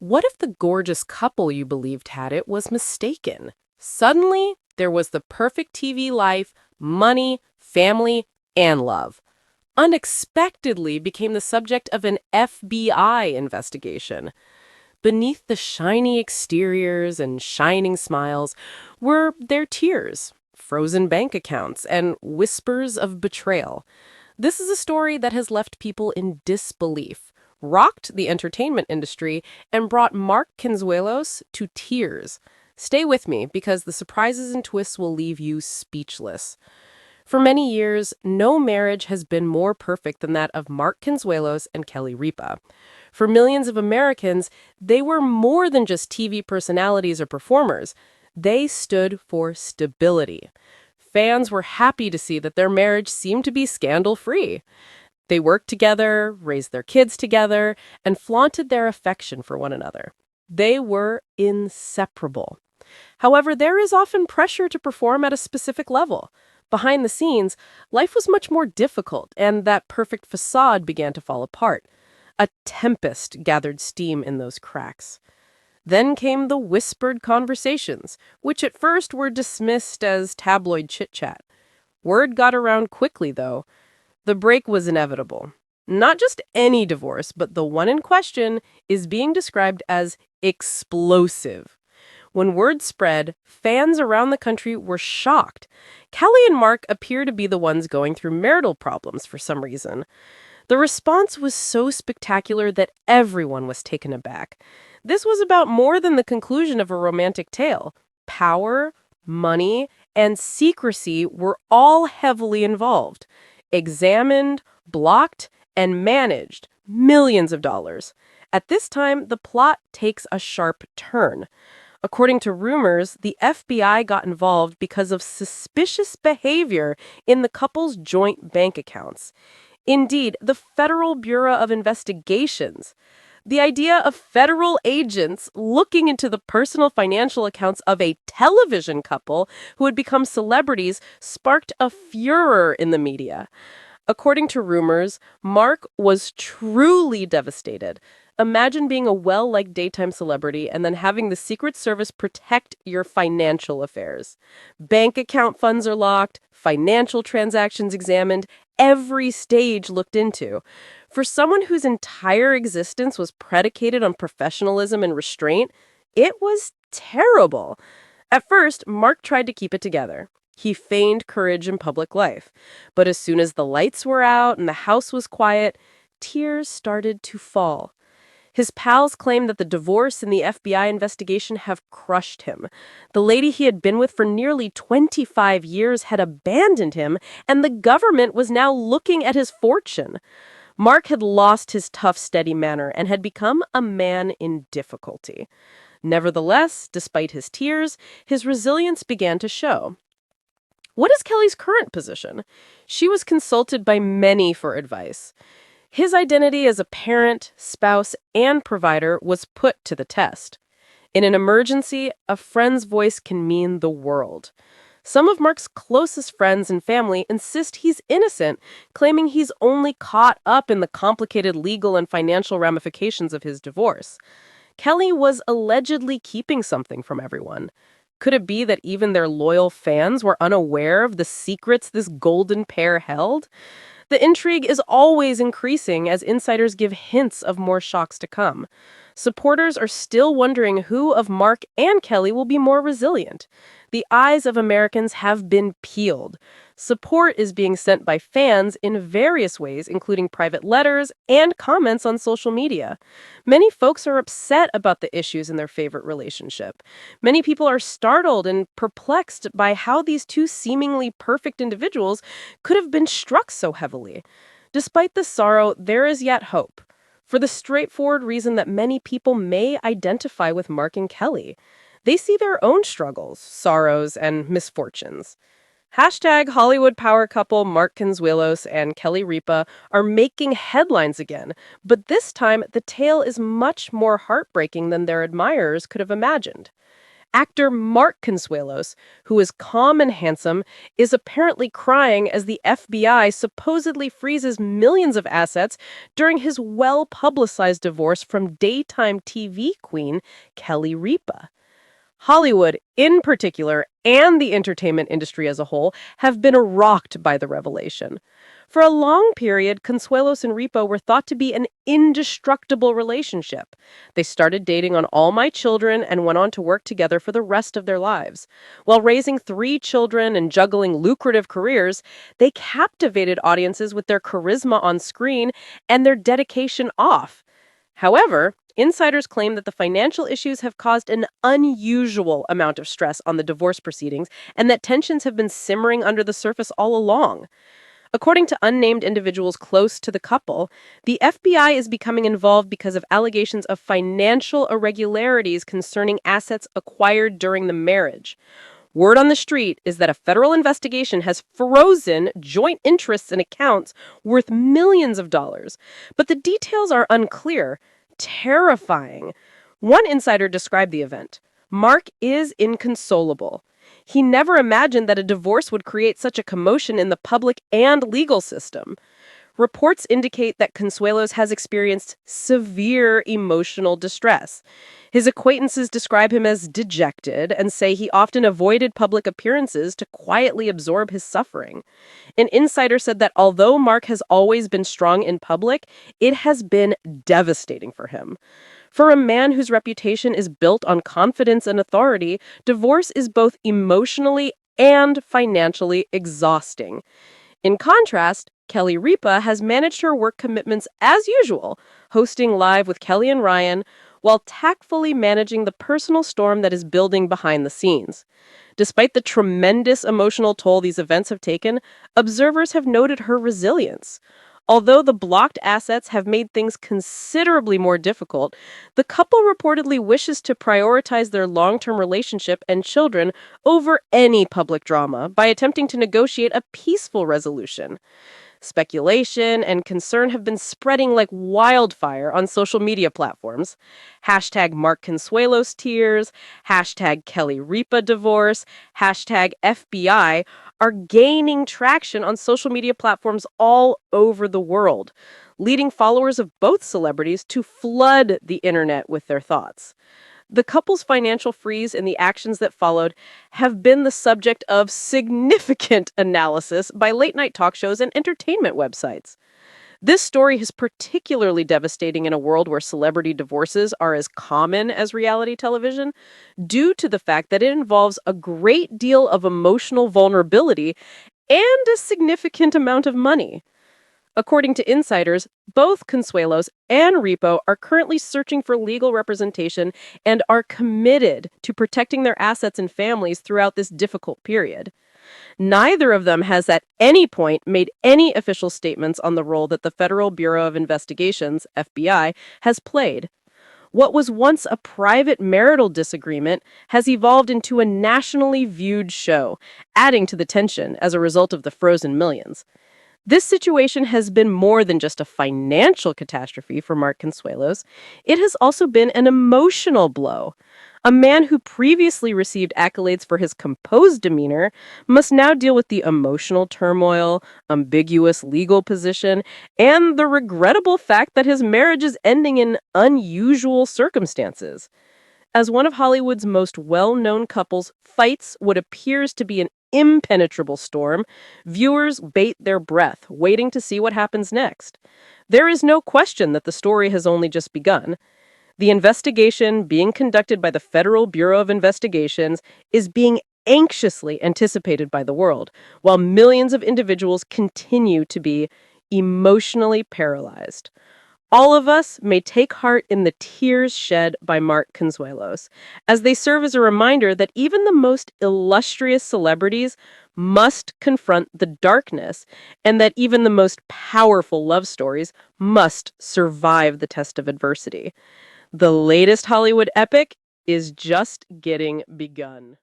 What if the gorgeous couple you believed had it was mistaken? Suddenly, there was the perfect TV life, money, family, and love. Unexpectedly became the subject of an FBI investigation. Beneath the shiny exteriors and shining smiles were their tears, frozen bank accounts, and whispers of betrayal. This is a story that has left people in disbelief, rocked the entertainment industry, and brought Mark Consuelos to tears. Stay with me because the surprises and twists will leave you speechless. For many years, no marriage has been more perfect than that of Mark Consuelos and Kelly Ripa. For millions of Americans, they were more than just TV personalities or performers. They stood for stability. Fans were happy to see that their marriage seemed to be scandal-free. They worked together, raised their kids together, and flaunted their affection for one another. They were inseparable. However, there is often pressure to perform at a specific level. Behind the scenes, life was much more difficult, and that perfect facade began to fall apart. A tempest gathered steam in those cracks. Then came the whispered conversations, which at first were dismissed as tabloid chit-chat. Word got around quickly, though. The break was inevitable. Not just any divorce, but the one in question is being described as explosive. When word spread, fans around the country were shocked. Kelly and Mark appear to be the ones going through marital problems for some reason. The response was so spectacular that everyone was taken aback. This was about more than the conclusion of a romantic tale. Power, money, and secrecy were all heavily involved. Examined, blocked, and managed millions of dollars. At this time, the plot takes a sharp turn. According to rumors, the FBI got involved because of suspicious behavior in the couple's joint bank accounts. Indeed, the Federal Bureau of Investigations. The idea of federal agents looking into the personal financial accounts of a television couple who had become celebrities sparked a furor in the media. According to rumors, Mark was truly devastated. Imagine being a well-liked daytime celebrity and then having the Secret Service protect your financial affairs. Bank account funds are locked, financial transactions examined, every stage looked into. For someone whose entire existence was predicated on professionalism and restraint, it was terrible. At first, Mark tried to keep it together. He feigned courage in public life. But as soon as the lights were out and the house was quiet, tears started to fall. His pals claimed that the divorce and the FBI investigation have crushed him. The lady he had been with for nearly 25 years had abandoned him, and the government was now looking at his fortune. Mark had lost his tough, steady manner and had become a man in difficulty. Nevertheless, despite his tears, his resilience began to show. What is Kelly's current position? She was consulted by many for advice. His identity as a parent, spouse, and provider was put to the test. In an emergency, a friend's voice can mean the world. Some of Mark's closest friends and family insist he's innocent, claiming he's only caught up in the complicated legal and financial ramifications of his divorce. Kelly was allegedly keeping something from everyone. Could it be that even their loyal fans were unaware of the secrets this golden pair held? The intrigue is always increasing as insiders give hints of more shocks to come. Supporters are still wondering who of Mark and Kelly will be more resilient. The eyes of Americans have been peeled. Support is being sent by fans in various ways, including private letters and comments on social media. Many folks are upset about the issues in their favorite relationship. Many people are startled and perplexed by how these two seemingly perfect individuals could have been struck so heavily. Despite the sorrow, there is yet hope, for the straightforward reason that many people may identify with Mark and Kelly. They see their own struggles, sorrows, and misfortunes. Hashtag Hollywood power couple Mark Consuelos and Kelly Ripa are making headlines again, but this time the tale is much more heartbreaking than their admirers could have imagined. Actor Mark Consuelos, who is calm and handsome, is apparently crying as the FBI supposedly freezes millions of assets during his well-publicized divorce from daytime TV queen Kelly Ripa. Hollywood, in particular, and the entertainment industry as a whole, have been rocked by the revelation. For a long period, Consuelos and Ripa were thought to be an indestructible relationship. They started dating on All My Children and went on to work together for the rest of their lives. While raising 3 children and juggling lucrative careers, they captivated audiences with their charisma on screen and their dedication off. However, insiders claim that the financial issues have caused an unusual amount of stress on the divorce proceedings and that tensions have been simmering under the surface all along. According to unnamed individuals close to the couple, the FBI is becoming involved because of allegations of financial irregularities concerning assets acquired during the marriage. Word on the street is that a federal investigation has frozen joint interests and accounts worth millions of dollars, but the details are unclear. Terrifying. One insider described the event. Mark is inconsolable. He never imagined that a divorce would create such a commotion in the public and legal system. Reports indicate that Consuelos has experienced severe emotional distress. His acquaintances describe him as dejected and say he often avoided public appearances to quietly absorb his suffering. An insider said that although Mark has always been strong in public, it has been devastating for him. For a man whose reputation is built on confidence and authority, divorce is both emotionally and financially exhausting. In contrast, Kelly Ripa has managed her work commitments as usual, hosting Live with Kelly and Ryan, while tactfully managing the personal storm that is building behind the scenes. Despite the tremendous emotional toll these events have taken, observers have noted her resilience. Although the blocked assets have made things considerably more difficult, the couple reportedly wishes to prioritize their long-term relationship and children over any public drama by attempting to negotiate a peaceful resolution. Speculation and concern have been spreading like wildfire on social media platforms. Hashtag Mark Consuelos tears, hashtag Kelly Ripa divorce, hashtag FBI are gaining traction on social media platforms all over the world, leading followers of both celebrities to flood the internet with their thoughts. The couple's financial freeze and the actions that followed have been the subject of significant analysis by late-night talk shows and entertainment websites. This story is particularly devastating in a world where celebrity divorces are as common as reality television, due to the fact that it involves a great deal of emotional vulnerability and a significant amount of money. According to insiders, both Consuelos and Repo are currently searching for legal representation and are committed to protecting their assets and families throughout this difficult period. Neither of them has at any point made any official statements on the role that the Federal Bureau of Investigations, FBI, has played. What was once a private marital disagreement has evolved into a nationally viewed show, adding to the tension as a result of the frozen millions. This situation has been more than just a financial catastrophe for Mark Consuelos. It has also been an emotional blow. A man who previously received accolades for his composed demeanor must now deal with the emotional turmoil, ambiguous legal position, and the regrettable fact that his marriage is ending in unusual circumstances. As one of Hollywood's most well-known couples fights what appears to be an impenetrable storm, viewers bait their breath, waiting to see what happens next. There is no question that the story has only just begun. The investigation being conducted by the Federal Bureau of Investigations is being anxiously anticipated by the world, while millions of individuals continue to be emotionally paralyzed. All of us may take heart in the tears shed by Mark Consuelos, as they serve as a reminder that even the most illustrious celebrities must confront the darkness, and that even the most powerful love stories must survive the test of adversity. The latest Hollywood epic is just getting begun.